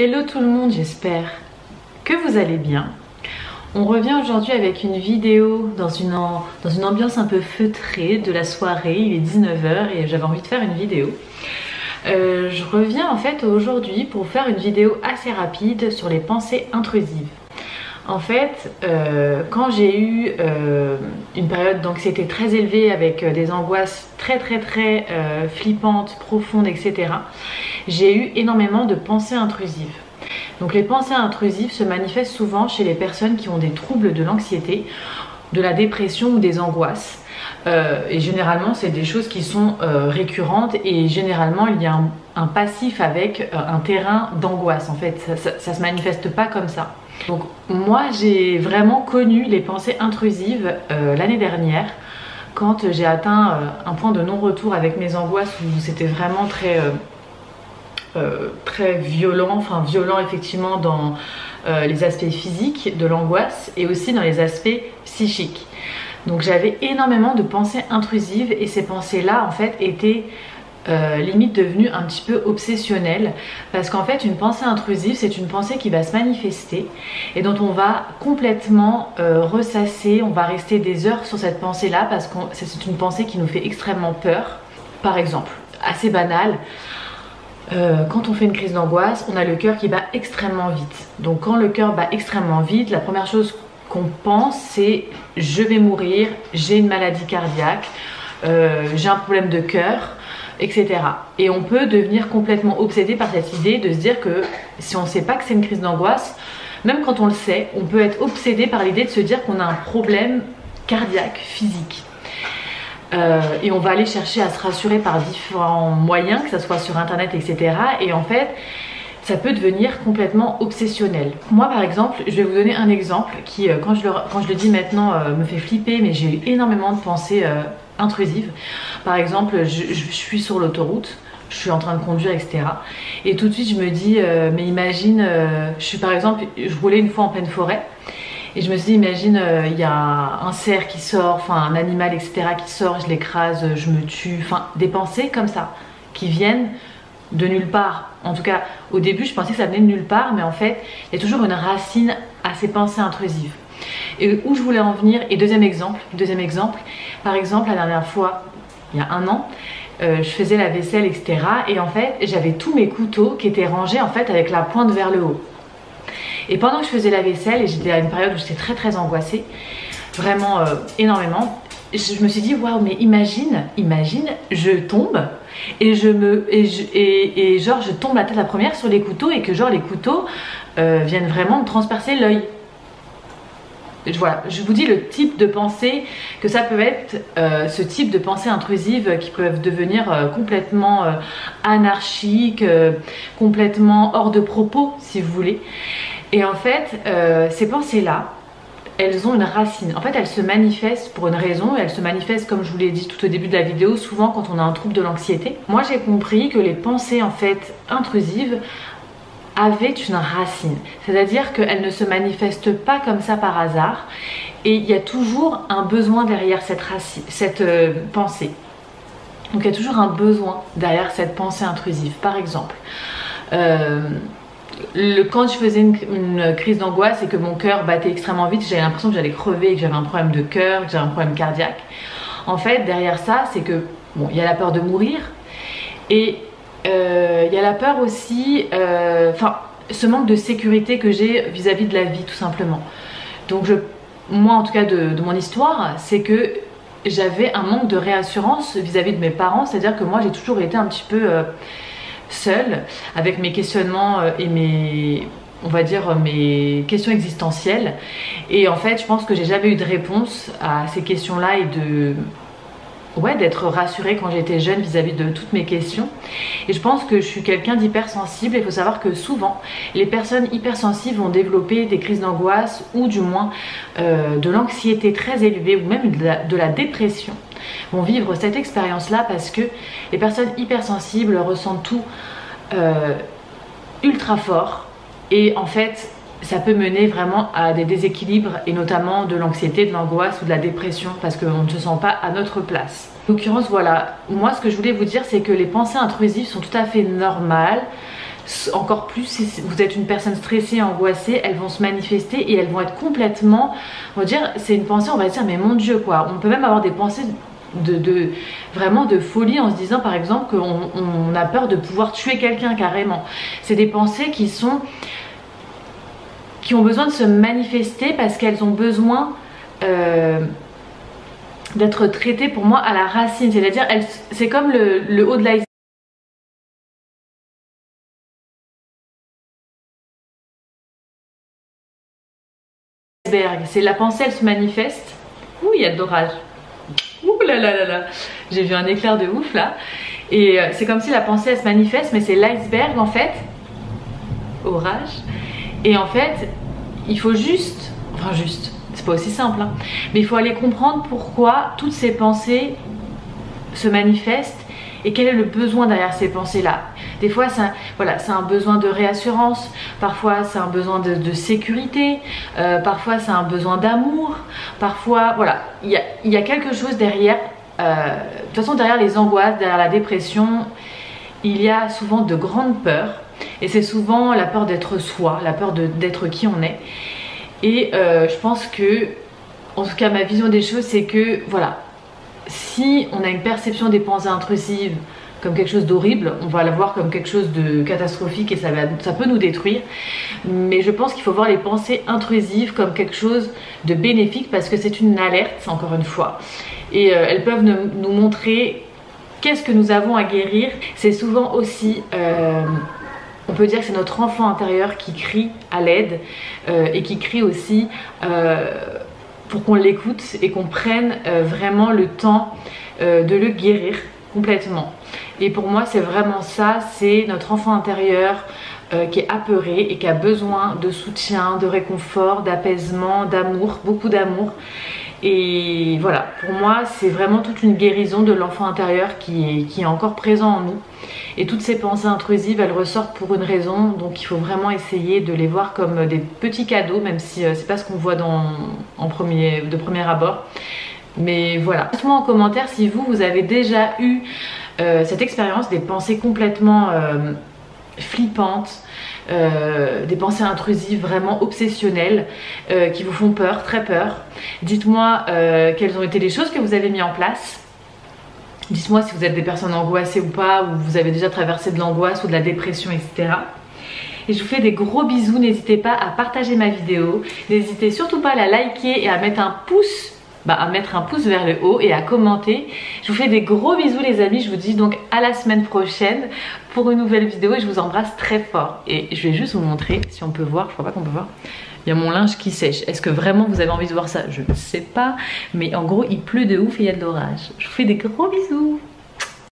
Hello tout le monde, j'espère que vous allez bien. On revient aujourd'hui avec une vidéo dans une ambiance un peu feutrée de la soirée. Il est 19 h et j'avais envie de faire une vidéo. Je reviens en fait aujourd'hui pour faire une vidéo assez rapide sur les pensées intrusives. En fait, quand j'ai eu une période d'anxiété très élevée avec des angoisses très flippantes, profondes, etc., j'ai eu énormément de pensées intrusives. Donc les pensées intrusives se manifestent souvent chez les personnes qui ont des troubles de l'anxiété, de la dépression ou des angoisses. Et généralement c'est des choses qui sont récurrentes et généralement il y a un passif avec un terrain d'angoisse. En fait ça se manifeste pas comme ça. Donc moi j'ai vraiment connu les pensées intrusives l'année dernière quand j'ai atteint un point de non-retour avec mes angoisses où c'était vraiment très violent, enfin violent effectivement dans les aspects physiques de l'angoisse et aussi dans les aspects psychiques. Donc j'avais énormément de pensées intrusives et ces pensées là en fait étaient limite devenues un petit peu obsessionnelles, parce qu'en fait une pensée intrusive c'est une pensée qui va se manifester et dont on va complètement ressasser, on va rester des heures sur cette pensée là parce que c'est une pensée qui nous fait extrêmement peur. Par exemple, assez banal, quand on fait une crise d'angoisse, on a le cœur qui bat extrêmement vite. Donc quand le cœur bat extrêmement vite, la première chose qu'on pense c'est je vais mourir, j'ai une maladie cardiaque, j'ai un problème de cœur, etc. Et on peut devenir complètement obsédé par cette idée de se dire que si on ne sait pas que c'est une crise d'angoisse, même quand on le sait, on peut être obsédé par l'idée de se dire qu'on a un problème cardiaque, physique. Et on va aller chercher à se rassurer par différents moyens, que ce soit sur internet, etc. Et en fait, ça peut devenir complètement obsessionnel. Moi par exemple, je vais vous donner un exemple qui, quand je le dis maintenant, me fait flipper, mais j'ai eu énormément de pensées intrusives. Par exemple, je suis sur l'autoroute, je suis en train de conduire, etc. Et tout de suite je me dis, mais imagine, je roulais une fois en pleine forêt. Et je me suis dit, imagine, il y a un cerf qui sort, enfin un animal, etc. qui sort, je l'écrase, je me tue. Enfin, des pensées comme ça, qui viennent de nulle part. En tout cas, au début, je pensais que ça venait de nulle part, mais en fait, il y a toujours une racine à ces pensées intrusives. Et où je voulais en venir, et deuxième exemple, par exemple, la dernière fois, il y a un an, je faisais la vaisselle, etc. Et en fait, j'avais tous mes couteaux qui étaient rangés en fait avec la pointe vers le haut. Et pendant que je faisais la vaisselle, et j'étais à une période où j'étais très angoissée, vraiment énormément, je me suis dit waouh, mais imagine, je tombe et genre je tombe la tête la première sur les couteaux et que genre les couteaux viennent vraiment me transpercer l'œil. Voilà, je vous dis le type de pensée que ça peut être, ce type de pensée intrusive qui peuvent devenir complètement anarchiques, complètement hors de propos si vous voulez. Et en fait, ces pensées-là, elles ont une racine. En fait, elles se manifestent pour une raison et elles se manifestent, comme je vous l'ai dit tout au début de la vidéo, souvent quand on a un trouble de l'anxiété. Moi, j'ai compris que les pensées en fait intrusives avaient une racine. C'est-à-dire qu'elles ne se manifestent pas comme ça par hasard et il y a toujours un besoin derrière cette pensée. Donc il y a toujours un besoin derrière cette pensée intrusive. Par exemple, quand je faisais une crise d'angoisse et que mon cœur battait extrêmement vite, j'avais l'impression que j'allais crever, que j'avais un problème de cœur, que j'avais un problème cardiaque. En fait, derrière ça, c'est que, bon, il y a la peur de mourir et il y a la peur aussi, ce manque de sécurité que j'ai vis-à-vis de la vie, tout simplement. Donc moi, en tout cas, de mon histoire, c'est que j'avais un manque de réassurance vis-à-vis de mes parents, c'est-à-dire que moi, j'ai toujours été un petit peu seule avec mes questionnements et mes questions existentielles. Et en fait, je pense que j'ai jamais eu de réponse à ces questions-là et d'être rassurée quand j'étais jeune vis-à-vis de toutes mes questions. Et je pense que je suis quelqu'un d'hypersensible. Il faut savoir que souvent les personnes hypersensibles vont développer des crises d'angoisse ou du moins de l'anxiété très élevée ou même de la dépression, vont vivre cette expérience là parce que les personnes hypersensibles ressentent tout ultra fort et en fait ça peut mener vraiment à des déséquilibres et notamment de l'anxiété, de l'angoisse ou de la dépression parce qu'on ne se sent pas à notre place. En l'occurrence, voilà, moi ce que je voulais vous dire c'est que les pensées intrusives sont tout à fait normales, encore plus si vous êtes une personne stressée, angoissée, elles vont se manifester et elles vont être complètement, on va dire, c'est une pensée, on va dire mais mon Dieu quoi. On peut même avoir des pensées vraiment de folie en se disant par exemple qu'on a peur de pouvoir tuer quelqu'un carrément. C'est des pensées qui ont besoin de se manifester parce qu'elles ont besoin d'être traitées pour moi à la racine, c'est-à-dire c'est comme le haut de l'iceberg. C'est la pensée, elle se manifeste. Ouh, il y a de l'orage. Ouh là là là là. J'ai vu un éclair de ouf là. Et c'est comme si la pensée elle se manifeste, mais c'est l'iceberg en fait. Orage. Et en fait, il faut juste, enfin juste, c'est pas aussi simple, hein, mais il faut aller comprendre pourquoi toutes ces pensées se manifestent et quel est le besoin derrière ces pensées-là. Des fois, c'est un besoin de réassurance, parfois c'est un besoin de sécurité, parfois c'est un besoin d'amour, parfois, voilà, il y a quelque chose derrière. De toute façon, derrière les angoisses, derrière la dépression, il y a souvent de grandes peurs. Et c'est souvent la peur d'être soi, la peur d'être qui on est. Et je pense que, en tout cas ma vision des choses, c'est que voilà, si on a une perception des pensées intrusives comme quelque chose d'horrible, on va la voir comme quelque chose de catastrophique et ça peut nous détruire. Mais je pense qu'il faut voir les pensées intrusives comme quelque chose de bénéfique parce que c'est une alerte, encore une fois. Et elles peuvent nous montrer qu'est-ce que nous avons à guérir. C'est souvent aussi... on peut dire que c'est notre enfant intérieur qui crie à l'aide et qui crie aussi pour qu'on l'écoute et qu'on prenne vraiment le temps de le guérir complètement. Et pour moi c'est vraiment ça, c'est notre enfant intérieur qui est apeuré et qui a besoin de soutien, de réconfort, d'apaisement, d'amour, beaucoup d'amour. Et voilà, pour moi c'est vraiment toute une guérison de l'enfant intérieur qui est encore présent en nous. Et toutes ces pensées intrusives, elles ressortent pour une raison, donc il faut vraiment essayer de les voir comme des petits cadeaux, même si c'est pas ce qu'on voit de premier abord. Mais voilà, dites-moi en commentaire si vous avez déjà eu cette expérience, des pensées complètement flippantes, des pensées intrusives vraiment obsessionnelles qui vous font peur, très peur. Dites-moi quelles ont été les choses que vous avez mis en place. Dites-moi si vous êtes des personnes angoissées ou pas, ou vous avez déjà traversé de l'angoisse ou de la dépression, etc. Et je vous fais des gros bisous, n'hésitez pas à partager ma vidéo, n'hésitez surtout pas à la liker et à mettre un pouce vers le haut et à commenter. Je vous fais des gros bisous les amis, je vous dis donc à la semaine prochaine pour une nouvelle vidéo et je vous embrasse très fort. Et je vais juste vous montrer si on peut voir, je crois pas qu'on peut voir. Il y a mon linge qui sèche. Est-ce que vraiment vous avez envie de voir ça? Je ne sais pas. Mais en gros, il pleut de ouf et il y a de l'orage. Je vous fais des gros bisous.